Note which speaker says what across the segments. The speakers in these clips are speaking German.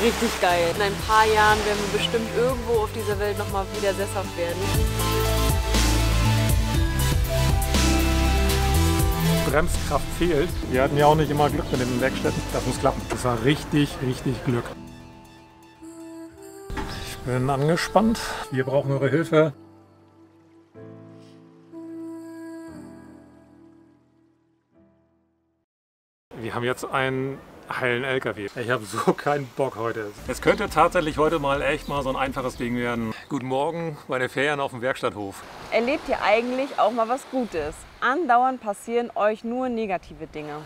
Speaker 1: Richtig geil. In ein paar Jahren werden wir bestimmt irgendwo auf dieser Welt nochmal wieder sesshaft werden.
Speaker 2: Bremskraft fehlt. Wir hatten ja auch nicht immer Glück mit den Werkstätten. Das muss klappen. Das war richtig, richtig Glück. Ich bin angespannt. Wir brauchen eure Hilfe. Wir haben jetzt einen heilen LKW. Ich habe so keinen Bock heute. Es könnte tatsächlich heute mal echt mal so ein einfaches Ding werden. Guten Morgen bei den Ferien auf dem Werkstatthof.
Speaker 1: Erlebt ihr eigentlich auch mal was Gutes? Andauernd passieren euch nur negative Dinge.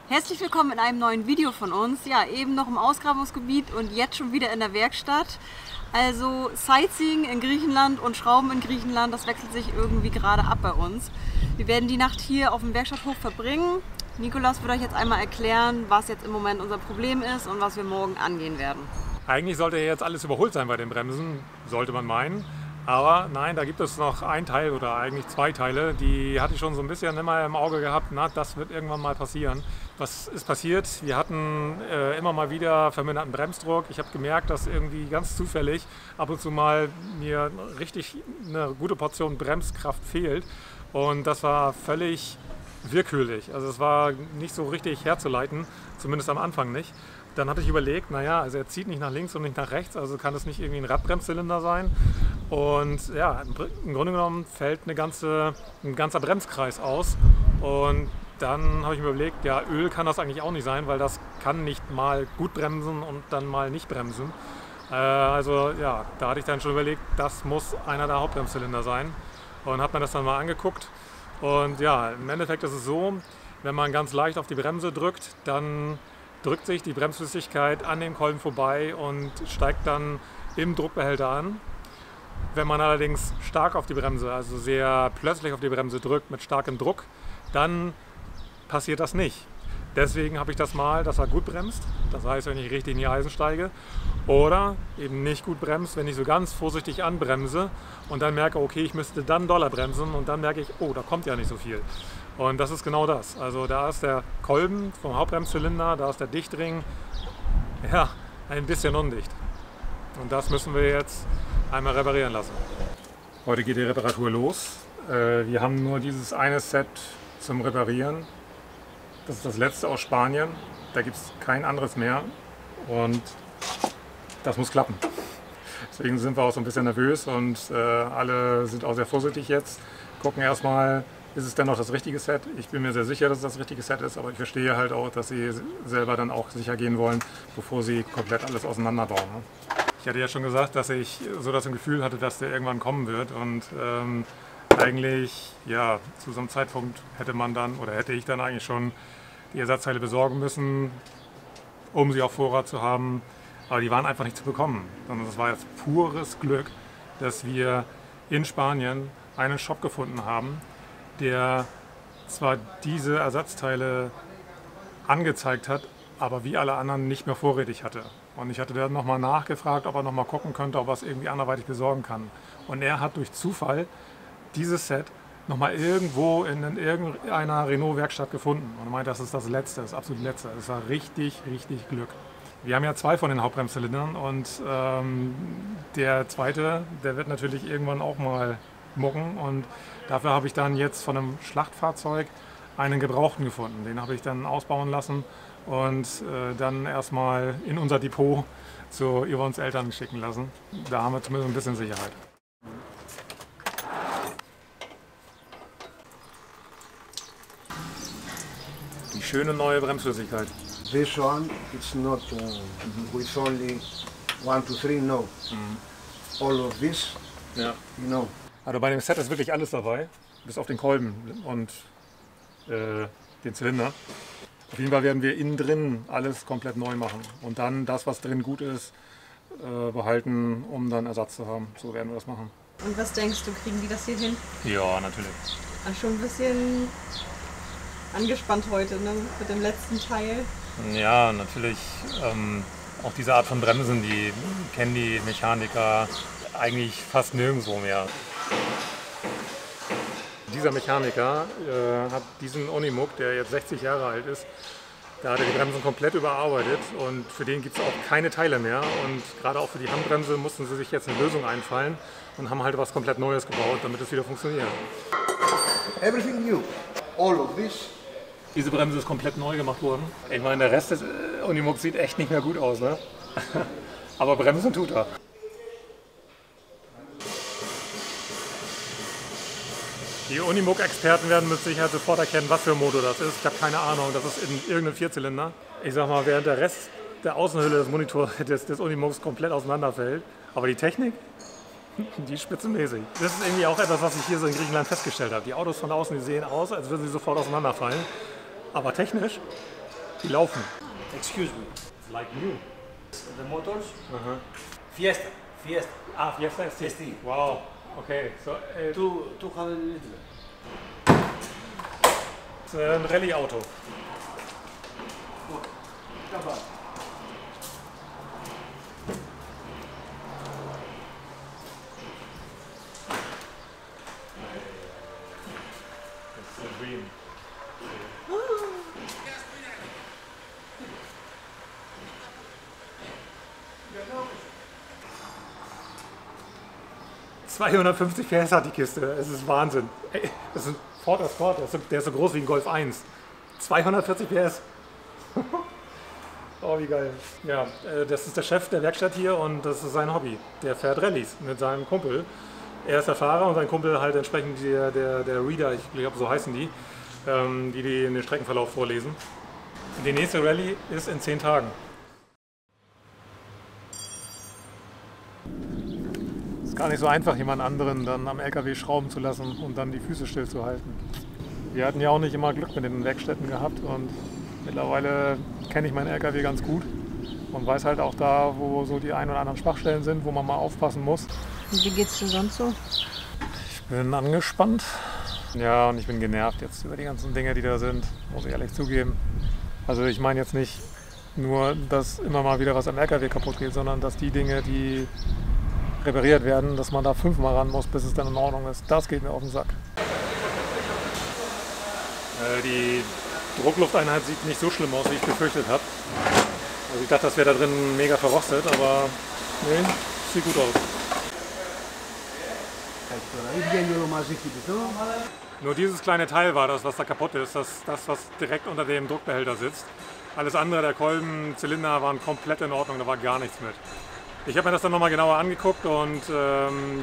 Speaker 1: Herzlich willkommen in einem neuen Video von uns. Ja, eben noch im Ausgrabungsgebiet und jetzt schon wieder in der Werkstatt. Also Sightseeing in Griechenland und Schrauben in Griechenland, das wechselt sich irgendwie gerade ab bei uns. Wir werden die Nacht hier auf dem Werkstatthof verbringen. Nikolaus wird euch jetzt einmal erklären, was jetzt im Moment unser Problem ist und was wir morgen angehen werden.
Speaker 2: Eigentlich sollte ja jetzt alles überholt sein bei den Bremsen, sollte man meinen. Aber nein, da gibt es noch ein Teil oder eigentlich zwei Teile, die hatte ich schon so ein bisschen immer im Auge gehabt, na, das wird irgendwann mal passieren. Was ist passiert? Wir hatten immer mal wieder verminderten Bremsdruck. Ich habe gemerkt, dass irgendwie ganz zufällig ab und zu mal mir richtig eine gute Portion Bremskraft fehlt. Und das war völlig willkürlich. Also es war nicht so richtig herzuleiten, zumindest am Anfang nicht. Dann hatte ich überlegt, naja, also er zieht nicht nach links und nicht nach rechts, also kann es nicht irgendwie ein Radbremszylinder sein. Und ja, im Grunde genommen fällt ein ganzer Bremskreis aus. Und dann habe ich mir überlegt, ja, Öl kann das eigentlich auch nicht sein, weil das kann nicht mal gut bremsen und dann mal nicht bremsen. Also ja, da hatte ich dann schon überlegt, das muss einer der Hauptbremszylinder sein. Und habe mir das dann mal angeguckt. Und ja, im Endeffekt ist es so, wenn man ganz leicht auf die Bremse drückt, dann drückt sich die Bremsflüssigkeit an den Kolben vorbei und steigt dann im Druckbehälter an. Wenn man allerdings stark auf die Bremse, also sehr plötzlich auf die Bremse drückt mit starkem Druck, dann passiert das nicht. Deswegen habe ich das mal, dass er gut bremst, das heißt, wenn ich richtig in die Eisen steige, oder eben nicht gut bremst, wenn ich so ganz vorsichtig anbremse und dann merke, okay, ich müsste dann doller bremsen und dann merke ich, oh, da kommt ja nicht so viel. Und das ist genau das. Also da ist der Kolben vom Hauptbremszylinder, da ist der Dichtring, ja, ein bisschen undicht. Und das müssen wir jetzt einmal reparieren lassen. Heute geht die Reparatur los. Wir haben nur dieses eine Set zum Reparieren. Das ist das letzte aus Spanien. Da gibt es kein anderes mehr. Und das muss klappen. Deswegen sind wir auch so ein bisschen nervös und alle sind auch sehr vorsichtig jetzt. Gucken erstmal, ist es denn noch das richtige Set? Ich bin mir sehr sicher, dass es das richtige Set ist, aber ich verstehe halt auch, dass sie selber dann auch sicher gehen wollen, bevor sie komplett alles auseinanderbauen. Ich hatte ja schon gesagt, dass ich so das Gefühl hatte, dass der irgendwann kommen wird und eigentlich, ja, zu so einem Zeitpunkt hätte ich dann eigentlich schon die Ersatzteile besorgen müssen, um sie auf Vorrat zu haben, aber die waren einfach nicht zu bekommen. Sondern es war jetzt pures Glück, dass wir in Spanien einen Shop gefunden haben, der zwar diese Ersatzteile angezeigt hat, aber wie alle anderen nicht mehr vorrätig hatte. Und ich hatte dann nochmal nachgefragt, ob er nochmal gucken könnte, ob er es irgendwie anderweitig besorgen kann. Und er hat durch Zufall dieses Set nochmal irgendwo in irgendeiner Renault-Werkstatt gefunden. Und er meinte, das ist das Letzte, das absolut Letzte. Das war richtig, richtig Glück. Wir haben ja zwei von den Hauptbremszylindern und der zweite, der wird natürlich irgendwann auch mal mucken. Und dafür habe ich dann jetzt von einem Schlachtfahrzeug einen Gebrauchten gefunden. Den habe ich dann ausbauen lassen und dann erstmal in unser Depot zu Yvonnes Eltern schicken lassen. Da haben wir zumindest ein bisschen Sicherheit. Die schöne neue Bremsflüssigkeit.
Speaker 3: This one, it's not with only 1, 2, 3, no. All of this,
Speaker 2: Ja.
Speaker 3: you know.
Speaker 2: Also bei dem Set ist wirklich alles dabei, bis auf den Kolben und den Zylinder. Auf jeden Fall werden wir innen drin alles komplett neu machen und dann das, was drin gut ist, behalten, um dann Ersatz zu haben. So werden wir das machen.
Speaker 1: Und was denkst du, kriegen die das hier hin?
Speaker 2: Ja, natürlich.
Speaker 1: Ach, schon ein bisschen angespannt heute, ne? Mit dem letzten Teil.
Speaker 2: Ja, natürlich. Auch diese Art von Bremsen, die kennen die Mechaniker eigentlich fast nirgendwo mehr. Dieser Mechaniker hat diesen Unimog, der jetzt 60 Jahre alt ist, da hat er die Bremsen komplett überarbeitet und für den gibt es auch keine Teile mehr. Und gerade auch für die Handbremse mussten sie sich jetzt eine Lösung einfallen und haben halt was komplett Neues gebaut, damit es wieder funktioniert.
Speaker 3: Everything new. All of this.
Speaker 2: Diese Bremse ist komplett neu gemacht worden. Ich meine, der Rest des Unimogs sieht echt nicht mehr gut aus, ne? Aber bremsen tut er. Die Unimog-Experten werden mit Sicherheit sofort erkennen, was für ein Motor das ist. Ich habe keine Ahnung, das ist in irgendeinem Vierzylinder. Ich sag mal, während der Rest der Außenhülle des Monitors des Unimogs komplett auseinanderfällt. Aber die Technik, die ist spitzenmäßig. Das ist irgendwie auch etwas, was ich hier so in Griechenland festgestellt habe. Die Autos von außen, die sehen aus, als würden sie sofort auseinanderfallen. Aber technisch, die laufen.
Speaker 4: Excuse me.
Speaker 2: It's like new.
Speaker 4: The motors? Fiesta. Fiesta.
Speaker 2: Ah, Fiesta ist
Speaker 4: ST.
Speaker 2: Wow, okay. So,
Speaker 4: 200 Liter.
Speaker 2: ist ein Rallye-Auto. It's a dream. ...250 PS hat die Kiste, es ist Wahnsinn. Ey, das ist ein Ford Escort, der ist so groß wie ein Golf 1. 240 PS. Oh, wie geil. Ja, das ist der Chef der Werkstatt hier und das ist sein Hobby. Der fährt Rallyes mit seinem Kumpel. Er ist der Fahrer und sein Kumpel halt entsprechend der Reader, ich glaube so heißen die, die den Streckenverlauf vorlesen. Die nächste Rallye ist in 10 Tagen. Es ist gar nicht so einfach, jemand anderen dann am LKW schrauben zu lassen und dann die Füße stillzuhalten. Wir hatten ja auch nicht immer Glück mit den Werkstätten gehabt und mittlerweile kenne ich meinen LKW ganz gut und weiß halt auch da, wo so die ein oder anderen Schwachstellen sind, wo man mal aufpassen muss.
Speaker 1: Und wie geht's dir sonst so?
Speaker 2: Ich bin angespannt. Ja, und ich bin genervt jetzt über die ganzen Dinge, die da sind, muss ich ehrlich zugeben. Also ich meine jetzt nicht nur, dass immer mal wieder was am LKW kaputt geht, sondern dass die Dinge, die repariert werden, dass man da 5-mal ran muss, bis es dann in Ordnung ist. Das geht mir auf den Sack. Die Drucklufteinheit sieht nicht so schlimm aus, wie ich befürchtet habe. Also ich dachte, das wäre da drin mega verrostet, aber nee, sieht gut aus. Nur dieses kleine Teil war das, was da kaputt ist, das, was direkt unter dem Druckbehälter sitzt. Alles andere, der Kolben, Zylinder waren komplett in Ordnung, da war gar nichts mit. Ich habe mir das dann nochmal genauer angeguckt und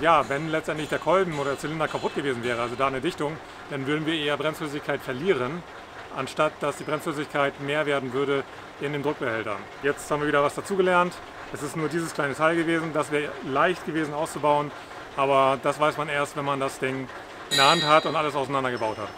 Speaker 2: ja, wenn letztendlich der Kolben oder der Zylinder kaputt gewesen wäre, also da eine Dichtung, dann würden wir eher Bremsflüssigkeit verlieren, anstatt dass die Bremsflüssigkeit mehr werden würde in den Druckbehältern. Jetzt haben wir wieder was dazugelernt. Es ist nur dieses kleine Teil gewesen, das wäre leicht gewesen auszubauen, aber das weiß man erst, wenn man das Ding in der Hand hat und alles auseinandergebaut hat.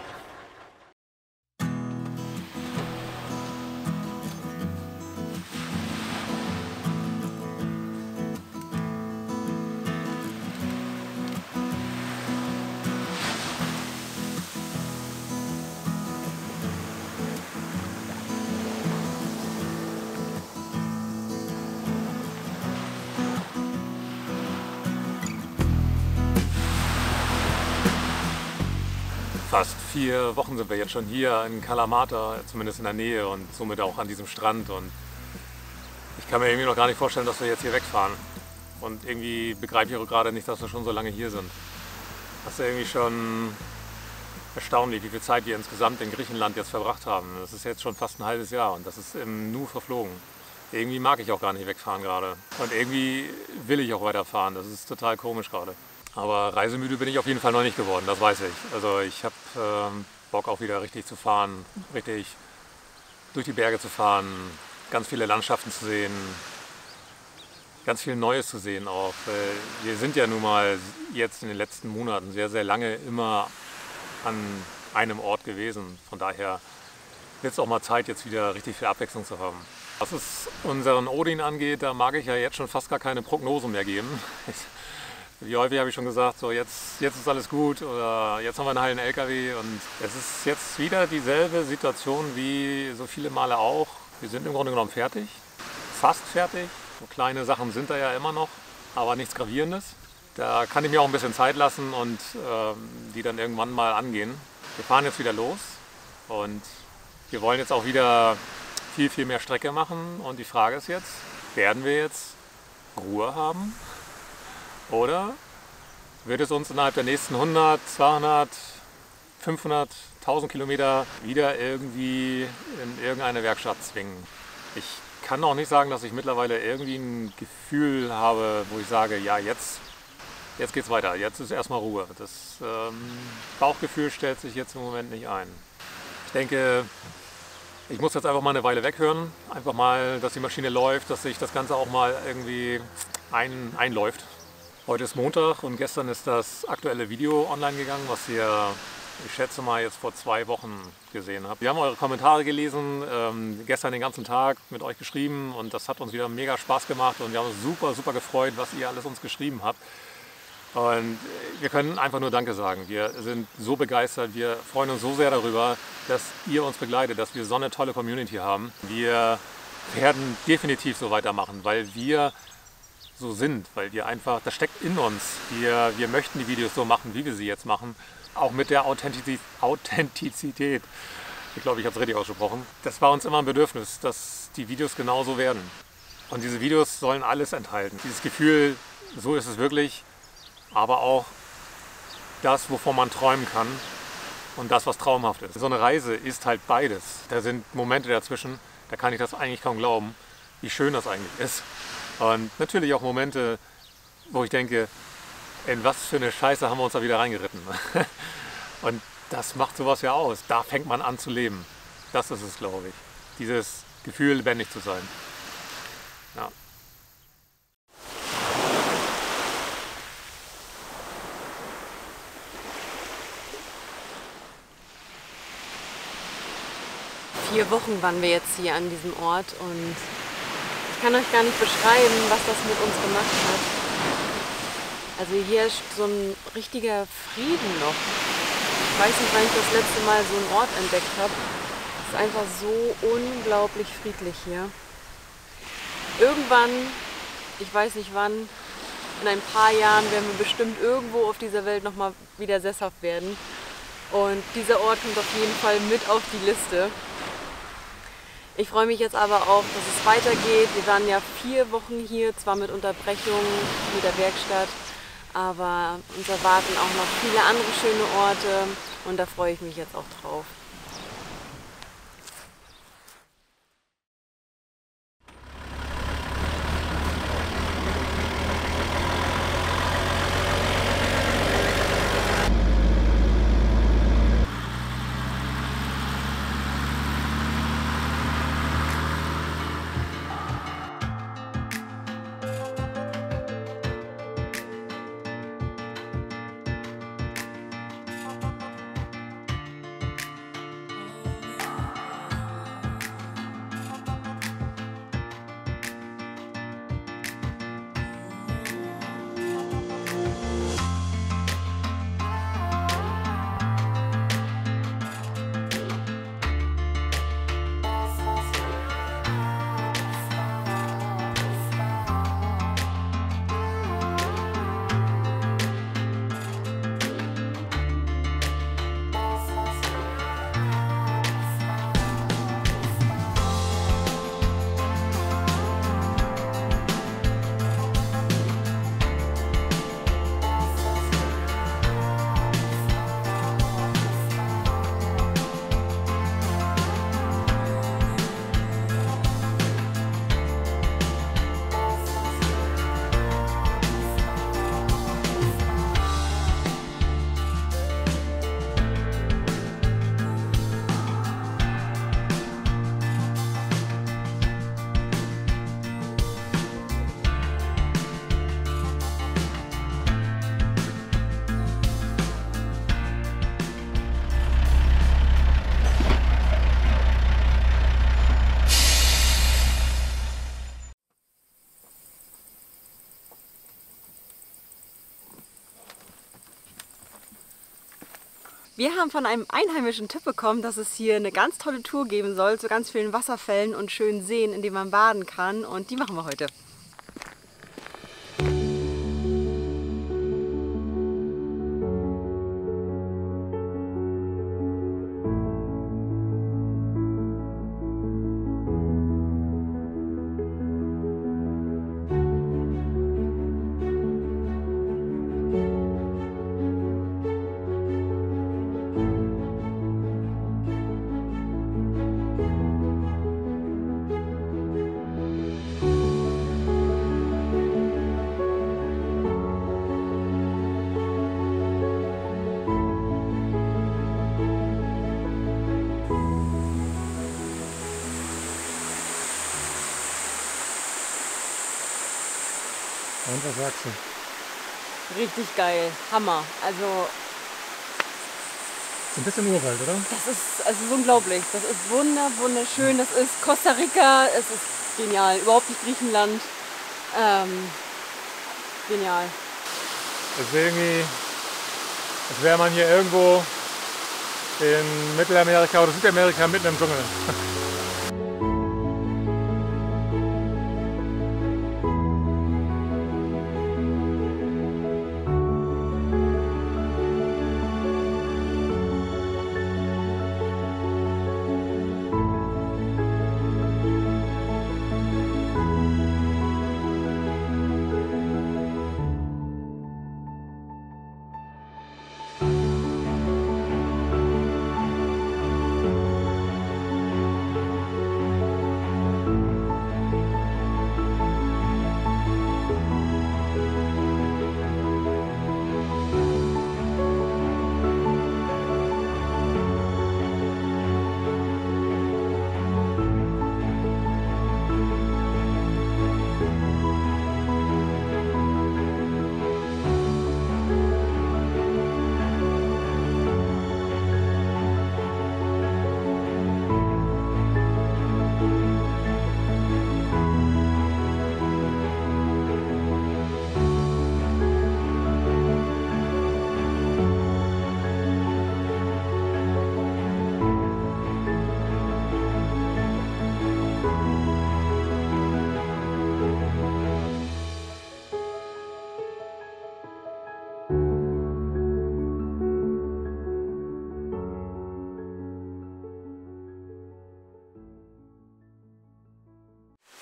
Speaker 2: Fast 4 Wochen sind wir jetzt schon hier in Kalamata, zumindest in der Nähe und somit auch an diesem Strand. Und ich kann mir irgendwie noch gar nicht vorstellen, dass wir jetzt hier wegfahren. Und irgendwie begreife ich auch gerade nicht, dass wir schon so lange hier sind. Das ist irgendwie schon erstaunlich, wie viel Zeit wir insgesamt in Griechenland jetzt verbracht haben. Das ist jetzt schon fast ein halbes Jahr und das ist im Nu verflogen. Irgendwie mag ich auch gar nicht wegfahren gerade. Und irgendwie will ich auch weiterfahren. Das ist total komisch gerade. Aber reisemüde bin ich auf jeden Fall noch nicht geworden, das weiß ich. Also ich habe Bock auch wieder richtig zu fahren, richtig durch die Berge zu fahren, ganz viele Landschaften zu sehen, ganz viel Neues zu sehen auch. Wir sind ja nun mal jetzt in den letzten Monaten sehr, sehr lange immer an einem Ort gewesen. Von daher wird es auch mal Zeit, jetzt wieder richtig viel Abwechslung zu haben. Was es unseren Odin angeht, da mag ich ja jetzt schon fast gar keine Prognosen mehr geben. Wie häufig habe ich schon gesagt, so jetzt ist alles gut oder jetzt haben wir einen heilen LKW und es ist jetzt wieder dieselbe Situation wie so viele Male auch. Wir sind im Grunde genommen fertig, fast fertig. So kleine Sachen sind da ja immer noch, aber nichts Gravierendes. Da kann ich mir auch ein bisschen Zeit lassen und die dann irgendwann mal angehen. Wir fahren jetzt wieder los und wir wollen jetzt auch wieder viel, viel mehr Strecke machen und die Frage ist jetzt, werden wir jetzt Ruhe haben? Oder wird es uns innerhalb der nächsten 100, 200, 500, 1000 Kilometer wieder irgendwie in irgendeine Werkstatt zwingen? Ich kann auch nicht sagen, dass ich mittlerweile irgendwie ein Gefühl habe, wo ich sage, ja jetzt geht's weiter, jetzt ist erstmal Ruhe. Das Bauchgefühl stellt sich jetzt im Moment nicht ein. Ich denke, ich muss jetzt einfach mal eine Weile weghören, einfach mal, dass die Maschine läuft, dass sich das Ganze auch mal irgendwie einläuft. Heute ist Montag und gestern ist das aktuelle Video online gegangen, was ihr, ich schätze mal, jetzt vor 2 Wochen gesehen habt. Wir haben eure Kommentare gelesen, gestern den ganzen Tag mit euch geschrieben und das hat uns wieder mega Spaß gemacht und wir haben uns super, super gefreut, was ihr alles uns geschrieben habt. Und wir können einfach nur Danke sagen. Wir sind so begeistert, wir freuen uns so sehr darüber, dass ihr uns begleitet, dass wir so eine tolle Community haben. Wir werden definitiv so weitermachen, weil wir so sind, weil wir einfach, das steckt in uns. Wir möchten die Videos so machen, wie wir sie jetzt machen. Auch mit der Authentizität. Ich glaube, ich habe es richtig ausgesprochen. Das war uns immer ein Bedürfnis, dass die Videos genauso werden. Und diese Videos sollen alles enthalten. Dieses Gefühl, so ist es wirklich, aber auch das, wovon man träumen kann und das, was traumhaft ist. So eine Reise ist halt beides. Da sind Momente dazwischen, da kann ich das eigentlich kaum glauben, wie schön das eigentlich ist. Und natürlich auch Momente, wo ich denke, in was für eine Scheiße haben wir uns da wieder reingeritten. Und das macht sowas ja aus. Da fängt man an zu leben. Das ist es, glaube ich. Dieses Gefühl, lebendig zu sein. Ja.
Speaker 1: Vier Wochen waren wir jetzt hier an diesem Ort und ich kann euch gar nicht beschreiben, was das mit uns gemacht hat. Also hier ist so ein richtiger Frieden noch. Ich weiß nicht, wann ich das letzte Mal so einen Ort entdeckt habe. Es ist einfach so unglaublich friedlich hier. Irgendwann, ich weiß nicht wann, in ein paar Jahren werden wir bestimmt irgendwo auf dieser Welt nochmal wieder sesshaft werden. Und dieser Ort kommt auf jeden Fall mit auf die Liste. Ich freue mich jetzt aber auch, dass es weitergeht. Wir waren ja 4 Wochen hier, zwar mit Unterbrechung mit der Werkstatt, aber uns erwarten auch noch viele andere schöne Orte und da freue ich mich jetzt auch drauf. Wir haben von einem einheimischen Tipp bekommen, dass es hier eine ganz tolle Tour geben soll zu ganz vielen Wasserfällen und schönen Seen, in denen man baden kann. Und die machen wir heute.
Speaker 2: Und was sagst du?
Speaker 1: Richtig geil, Hammer. Also
Speaker 2: Ist ein bisschen Urwald, oder?
Speaker 1: das ist unglaublich. Das ist wunderschön. Das ist Costa Rica. Es ist genial. Überhaupt nicht Griechenland. Genial.
Speaker 2: Es ist irgendwie, als wäre man hier irgendwo in Mittelamerika oder Südamerika mitten im Dschungel.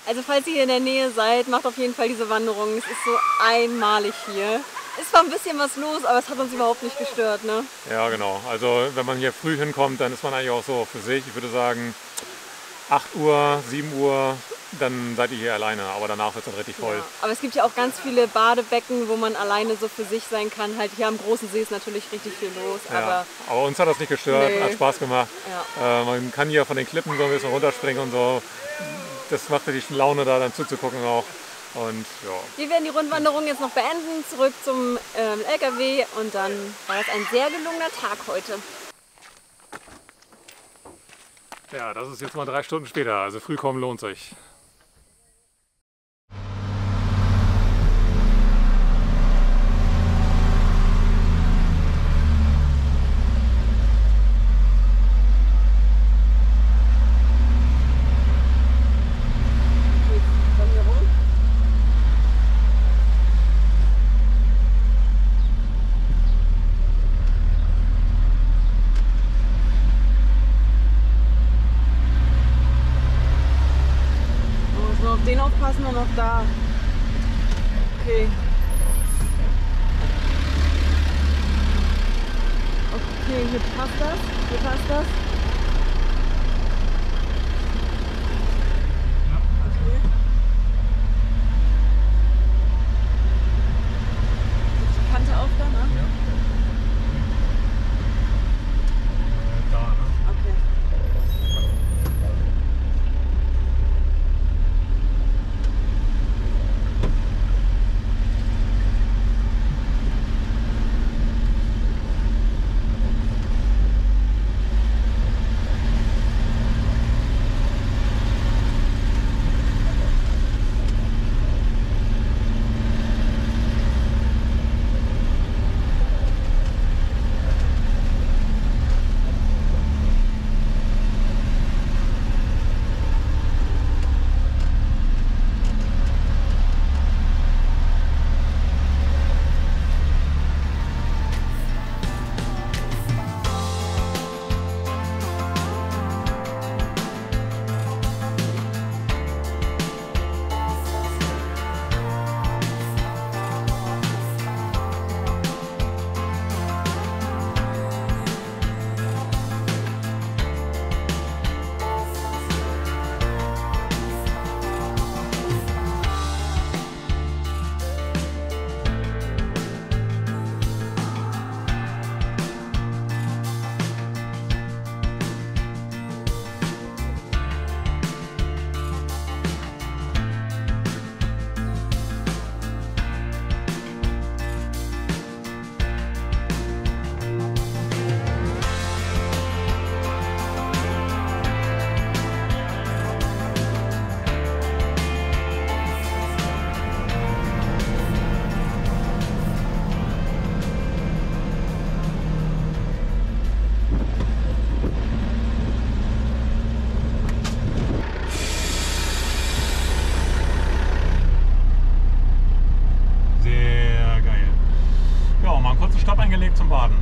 Speaker 1: Also falls ihr hier in der Nähe seid, macht auf jeden Fall diese Wanderung. Es ist so einmalig hier. Ist zwar ein bisschen was los, aber es hat uns überhaupt nicht gestört, ne?
Speaker 2: Ja, genau. Also wenn man hier früh hinkommt, dann ist man eigentlich auch so für sich. Ich würde sagen 8 Uhr, 7 Uhr, dann seid ihr hier alleine. Aber danach wird es dann richtig voll.
Speaker 1: Ja. Aber es gibt ja auch ganz viele Badebecken, wo man alleine so für sich sein kann. Halt hier am großen See ist natürlich richtig viel los.
Speaker 2: Ja, aber uns hat das nicht gestört,
Speaker 1: Nee.
Speaker 2: hat Spaß gemacht.
Speaker 1: Ja.
Speaker 2: Man kann hier von den Klippen so ein bisschen runterspringen und so. Das macht richtig Laune, da dann zuzugucken auch. Und ja.
Speaker 1: Wir werden die Rundwanderung jetzt noch beenden, zurück zum LKW und dann war das ein sehr gelungener Tag heute.
Speaker 2: Ja, das ist jetzt mal 3 Stunden später, also früh kommen lohnt sich.
Speaker 1: Auf den aufpassen und noch da. Okay. Okay, hier passt das. Hier passt das. Okay. Die Kante auf da, ne?
Speaker 2: Ja. Da, ne?
Speaker 1: Okay.
Speaker 2: einen kurzen Stopp eingelegt zum Baden.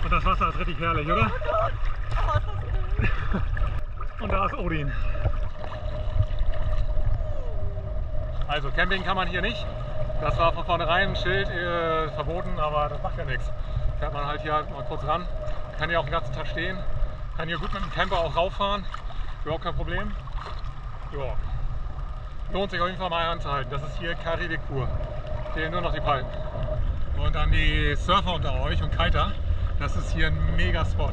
Speaker 2: Und das Wasser ist richtig herrlich, oder? Und da ist Odin. Also Camping kann man hier nicht. Das war von vornherein ein Schild verboten, aber das macht ja nichts. Fährt man halt hier mal kurz ran. Kann hier auch den ganzen Tag stehen. Kann hier gut mit dem Camper auch rauffahren. Überhaupt kein Problem. Ja. Lohnt sich auf jeden Fall mal anzuhalten. Das ist hier Karibik pur. Fehlen nur noch die Palmen. Und dann die Surfer unter euch und Kiter. Das ist hier ein mega Spot.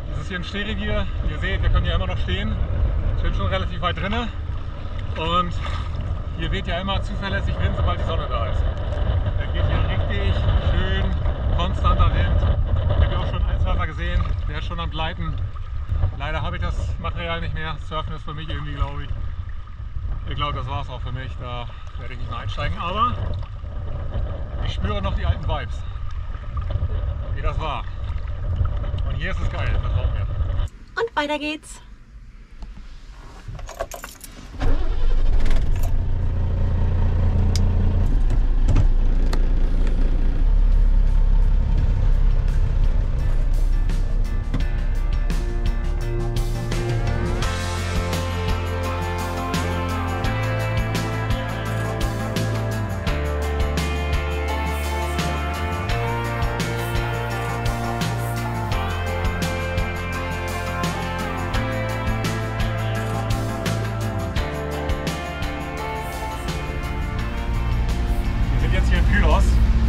Speaker 2: Das ist hier ein Stehrevier. Ihr seht, wir können hier immer noch stehen. Ich bin schon relativ weit drinne. Und hier weht ja immer zuverlässig Wind, sobald die Sonne da ist. Da geht hier richtig schön konstanter Wind. Ich habe ja auch schon einen Surfer gesehen, der ist schon am Gleiten. Leider habe ich das Material nicht mehr. Surfen ist für mich irgendwie, glaube ich. Ich glaube, das war es auch für mich. Da werde ich nicht mehr einsteigen. Aber ich spüre noch die alten Vibes, wie das war. Und hier ist es geil, vertraut mir.
Speaker 1: Und weiter geht's.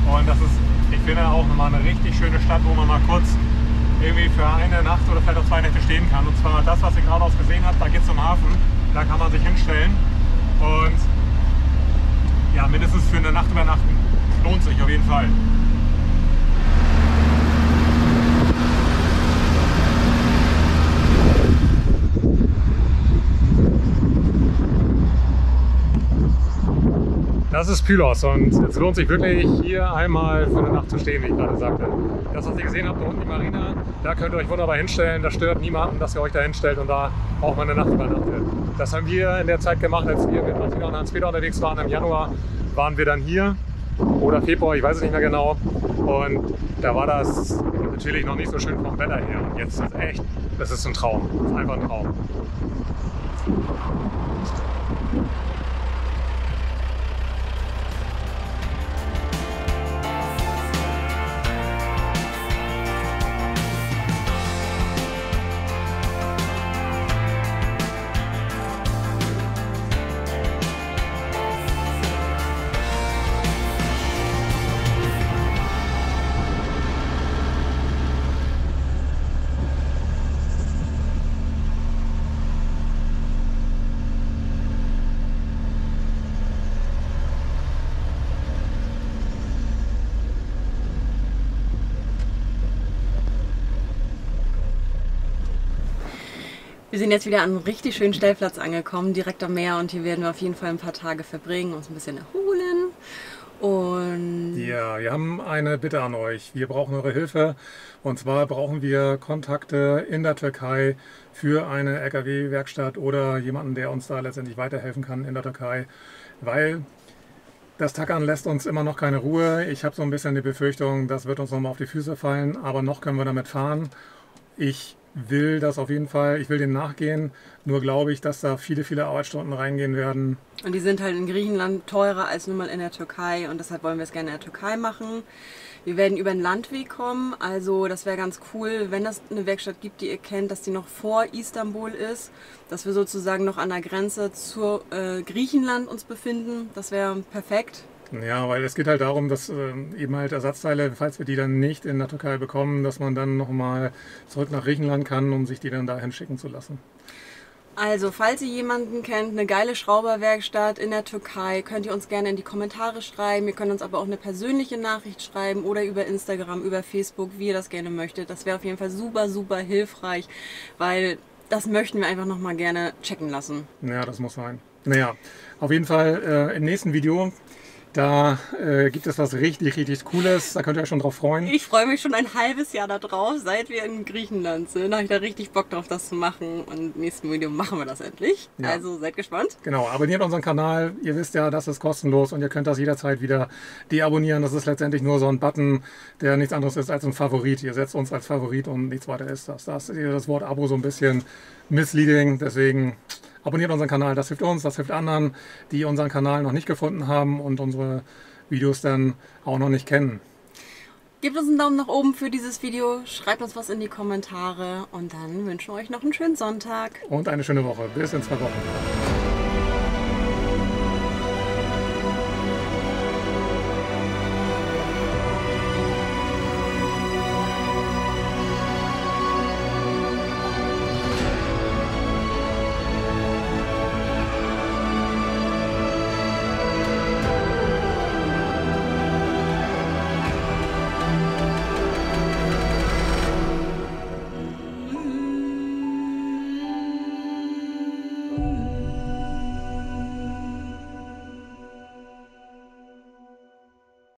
Speaker 2: Und das ist, ich finde, auch nochmal eine richtig schöne Stadt, wo man mal kurz irgendwie für eine Nacht oder vielleicht auch 2 Nächte stehen kann. Und zwar das, was ihr geradeaus gesehen habt, da geht es zum Hafen, da kann man sich hinstellen und ja, mindestens für eine Nacht übernachten. Lohnt sich auf jeden Fall. Das ist Pylos und es lohnt sich wirklich hier einmal für eine Nacht zu stehen, wie ich gerade sagte. Das, was ihr gesehen habt, da unten die Marina, da könnt ihr euch wunderbar hinstellen. Das stört niemanden, dass ihr euch da hinstellt und da auch mal eine Nacht übernachtet. Das haben wir in der Zeit gemacht, als wir mit Martina und Hans-Peter unterwegs waren. Im Januar waren wir dann hier oder Februar, ich weiß es nicht mehr genau. Und da war das natürlich noch nicht so schön vom Wetter her. Und jetzt ist es echt, das ist ein Traum. Das ist einfach ein Traum.
Speaker 1: Wir sind jetzt wieder an einem richtig schönen Stellplatz angekommen, direkt am Meer, und hier werden wir auf jeden Fall ein paar Tage verbringen, uns ein bisschen erholen. Und
Speaker 2: ja, wir haben eine Bitte an euch. Wir brauchen eure Hilfe. Und zwar brauchen wir Kontakte in der Türkei für eine LKW-Werkstatt oder jemanden, der uns da letztendlich weiterhelfen kann in der Türkei, weil das Tackern lässt uns immer noch keine Ruhe. Ich habe so ein bisschen die Befürchtung, das wird uns nochmal auf die Füße fallen, aber noch können wir damit fahren. Ich will das auf jeden Fall, ich will dem nachgehen, nur glaube ich, dass da viele, viele Arbeitsstunden reingehen werden.
Speaker 1: Und die sind halt in Griechenland teurer als nun mal in der Türkei, und deshalb wollen wir es gerne in der Türkei machen. Wir werden über den Landweg kommen, also das wäre ganz cool, wenn es eine Werkstatt gibt, die ihr kennt, dass die noch vor Istanbul ist, dass wir sozusagen noch an der Grenze zu Griechenland uns befinden. Das wäre perfekt.
Speaker 2: Ja, weil es geht halt darum, dass eben halt Ersatzteile, falls wir die dann nicht in der Türkei bekommen, dass man dann nochmal zurück nach Griechenland kann, um sich die dann dahin schicken zu lassen.
Speaker 1: Also, falls ihr jemanden kennt, eine geile Schrauberwerkstatt in der Türkei, könnt ihr uns gerne in die Kommentare schreiben. Ihr könnt uns aber auch eine persönliche Nachricht schreiben oder über Instagram, über Facebook, wie ihr das gerne möchtet. Das wäre auf jeden Fall super, super hilfreich, weil das möchten wir einfach nochmal gerne checken lassen.
Speaker 2: Ja, das muss sein. Naja, auf jeden Fall im nächsten Video, da gibt es was richtig, richtig Cooles. Da könnt ihr euch schon drauf freuen.
Speaker 1: Ich freue mich schon ein halbes Jahr darauf, seit wir in Griechenland sind. Da habe ich da richtig Bock drauf, das zu machen. Und im nächsten Video machen wir das endlich.
Speaker 2: Ja.
Speaker 1: Also seid gespannt.
Speaker 2: Genau, abonniert unseren Kanal. Ihr wisst ja, das ist kostenlos und ihr könnt das jederzeit wieder deabonnieren. Das ist letztendlich nur so ein Button, der nichts anderes ist als ein Favorit. Ihr setzt uns als Favorit und nichts weiter ist das. Da ist das Wort Abo so ein bisschen misleading. Deswegen abonniert unseren Kanal. Das hilft uns, das hilft anderen, die unseren Kanal noch nicht gefunden haben und unsere Videos dann auch noch nicht kennen.
Speaker 1: Gebt uns einen Daumen nach oben für dieses Video. Schreibt uns was in die Kommentare. Und dann wünschen wir euch noch einen schönen Sonntag.
Speaker 2: Und eine schöne Woche. Bis in 2 Wochen.